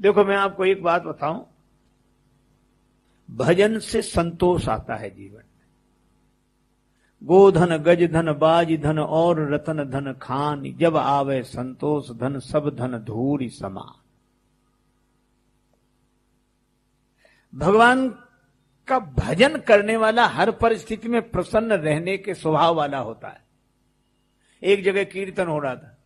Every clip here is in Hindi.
देखो मैं आपको एक बात बताऊं, भजन से संतोष आता है जीवन में। गोधन गज धन बाज धन और रतन धन खान, जब आवे संतोष धन सब धन धूरी समान। भगवान का भजन करने वाला हर परिस्थिति में प्रसन्न रहने के स्वभाव वाला होता है। एक जगह कीर्तन हो रहा था,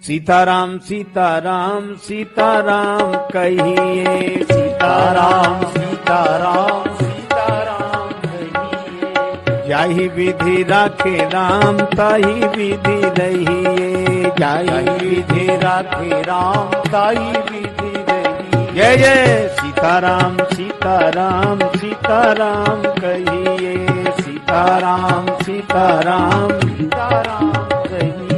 सीताराम सीताराम सीताराम कहिए, सीताराम सीताराम सीताराम कहिए, जाहि विधि राखे राम ताहि विधि रहिए, जाहि विधि राखे राम ताहि विधि रहिए। जय जय सीताराम सीताराम सीताराम कहिए, सीताराम सीताराम सीताराम कहिए।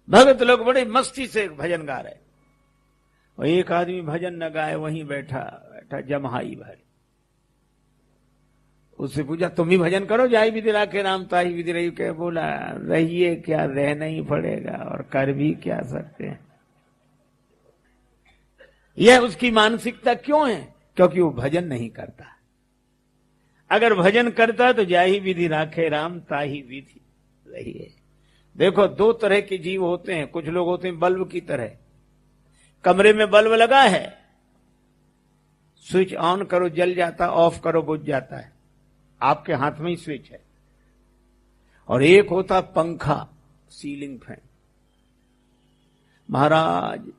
भगत लोग बड़े मस्ती से भजन गा रहे, और एक आदमी भजन न गाए, वहीं बैठा बैठा जमहाई भर। उससे पूछा तुम भी भजन करो, जाई विधि राखे राम ताहि विधि रही। क्या बोला, रहिए क्या, रहना ही पड़ेगा, और कर भी क्या सकते हैं। यह उसकी मानसिकता क्यों है? क्योंकि वो भजन नहीं करता। अगर भजन करता तो जाहि विधि राखे राम ताहि विधि रहिए। देखो दो तरह के जीव होते हैं। कुछ लोग होते हैं बल्ब की तरह, कमरे में बल्ब लगा है, स्विच ऑन करो जल जाता, ऑफ करो बुझ जाता है, आपके हाथ में ही स्विच है। और एक होता पंखा, सीलिंग फैन। महाराज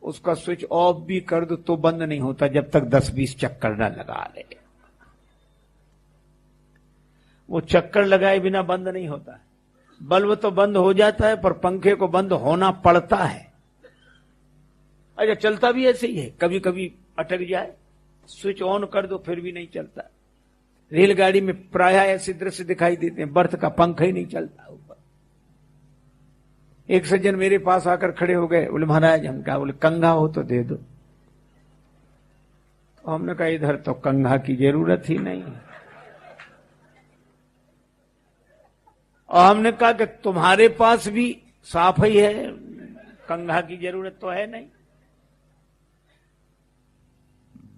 उसका स्विच ऑफ भी कर दो तो बंद नहीं होता जब तक 10-20 चक्कर न लगा ले। वो चक्कर लगाए बिना बंद नहीं होता है। बल्ब तो बंद हो जाता है, पर पंखे को बंद होना पड़ता है। अच्छा चलता भी ऐसे ही है, कभी कभी अटक जाए, स्विच ऑन कर दो फिर भी नहीं चलता। रेलगाड़ी में प्राय ऐसे दृश्य दिखाई देते हैं, बर्थ का पंखा ही नहीं चलता ऊपर। एक सज्जन मेरे पास आकर खड़े हो गए, बोले महाराज हम क्या, बोले कंघा हो तो दे दो। तो हमने कहा इधर तो कंघा की जरूरत ही नहीं। और हमने कहा कि तुम्हारे पास भी साफ ही है, कंघा की जरूरत तो है नहीं।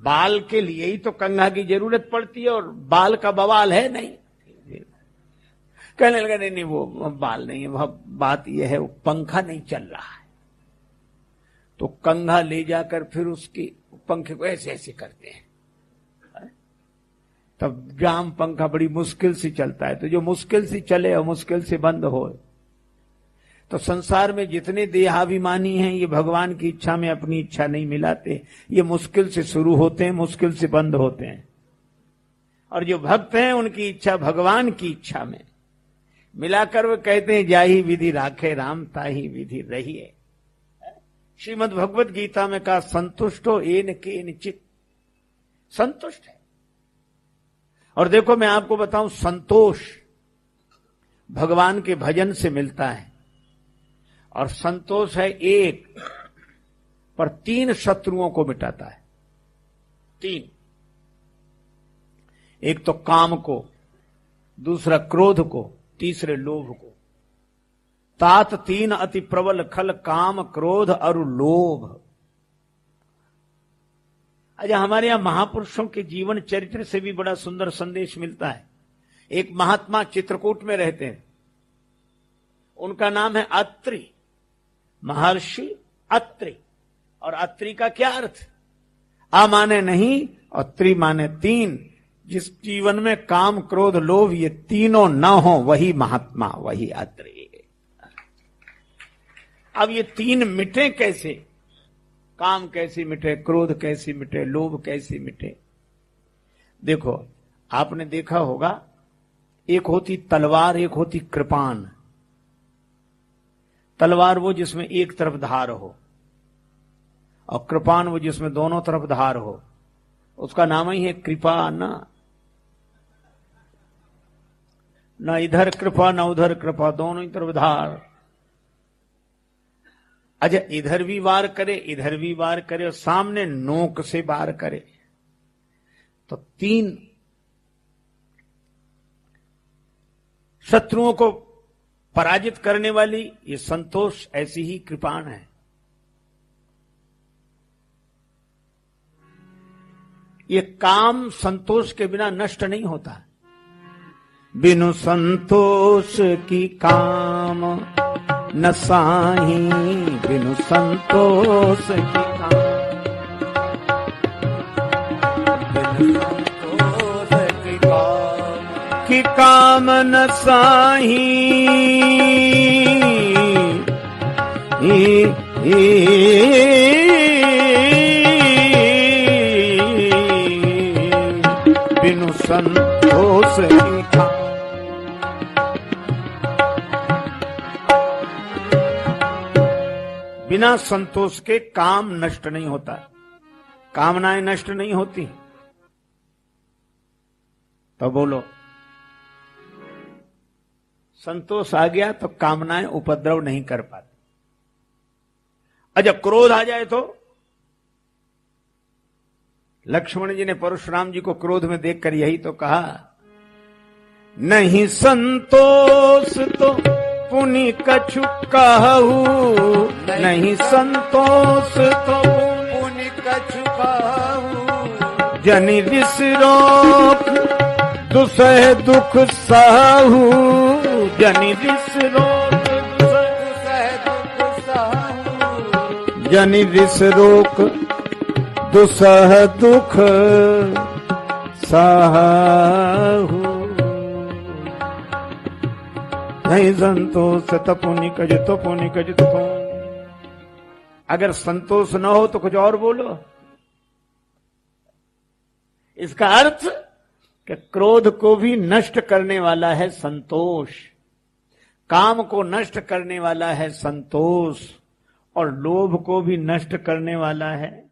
बाल के लिए ही तो कंघा की जरूरत पड़ती है, और बाल का बवाल है नहीं। कहने लगा नहीं वो बाल नहीं है, वह बात यह है वो पंखा नहीं चल रहा है। तो कंघा ले जाकर फिर उसके पंखे को ऐसे ऐसे करते हैं, तब जाम पंखा बड़ी मुश्किल से चलता है। तो जो मुश्किल से चले और मुश्किल से बंद हो, तो संसार में जितने देहाभिमानी हैं ये भगवान की इच्छा में अपनी इच्छा नहीं मिलाते। ये मुश्किल से शुरू होते हैं, मुश्किल से बंद होते हैं। और जो भक्त हैं उनकी इच्छा भगवान की इच्छा में मिलाकर वो कहते हैं जाहि विधि राखे राम ताहि विधि रहिए। श्रीमद् भगवत गीता में कहा संतुष्टो येन केन चित्, संतुष्ट है। और देखो मैं आपको बताऊं, संतोष भगवान के भजन से मिलता है। और संतोष है एक, पर 3 शत्रुओं को मिटाता है। 3, एक तो काम को, दूसरा क्रोध को, तीसरे लोभ को। तात 3 अति प्रबल खल, काम क्रोध और लोभ। अच्छा हमारे यहां महापुरुषों के जीवन चरित्र से भी बड़ा सुंदर संदेश मिलता है। एक महात्मा चित्रकूट में रहते हैं, उनका नाम है अत्रि, महर्षि अत्रि। और अत्रि का क्या अर्थ? आ माने नहीं और त्रि माने 3। जिस जीवन में काम क्रोध लोभ ये तीनों न हो वही महात्मा, वही अत्रि। अब ये 3 मिटे कैसे? काम कैसे मिटे, क्रोध कैसे मिटे, लोभ कैसे मिटे? देखो आपने देखा होगा, एक होती तलवार, एक होती कृपान। तलवार वो जिसमें एक तरफ धार हो, और कृपान वो जिसमें दोनों तरफ धार हो। उसका नाम ही है कृपा। न इधर कृपा न उधर कृपा, दोनों ही तरफ धार। अच्छा इधर भी वार करे, इधर भी वार करे, और सामने नोक से वार करे, तो 3 शत्रुओं को पराजित करने वाली ये संतोष ऐसी ही कृपाण है। ये काम संतोष के बिना नष्ट नहीं होता। बिनु संतोष की काम न साही, बिनु संतोष की काम, बिनु संतोष की काम न साही। बिनु संतोष की काम, बिना संतोष के काम नष्ट नहीं होता, कामनाएं नष्ट नहीं होती। तो बोलो, संतोष आ गया तो कामनाएं उपद्रव नहीं कर पाती। और जब क्रोध आ जाए तो लक्ष्मण जी ने परशुराम जी को क्रोध में देखकर यही तो कहा, नहीं संतोष तो पुनि कछु कहू, नहीं संतोष तो पुनि कछु कहू। जनि रिस रोक दुसह दुख सहू, जनि रिस रोक दुसह दुख सहू। जनि रिस रोक दुसह दुख सहू। नहीं संतोष तपुनि कज तपुनि कज तपु। अगर संतोष न हो तो कुछ और बोलो। इसका अर्थ कि क्रोध को भी नष्ट करने वाला है संतोष, काम को नष्ट करने वाला है संतोष, और लोभ को भी नष्ट करने वाला है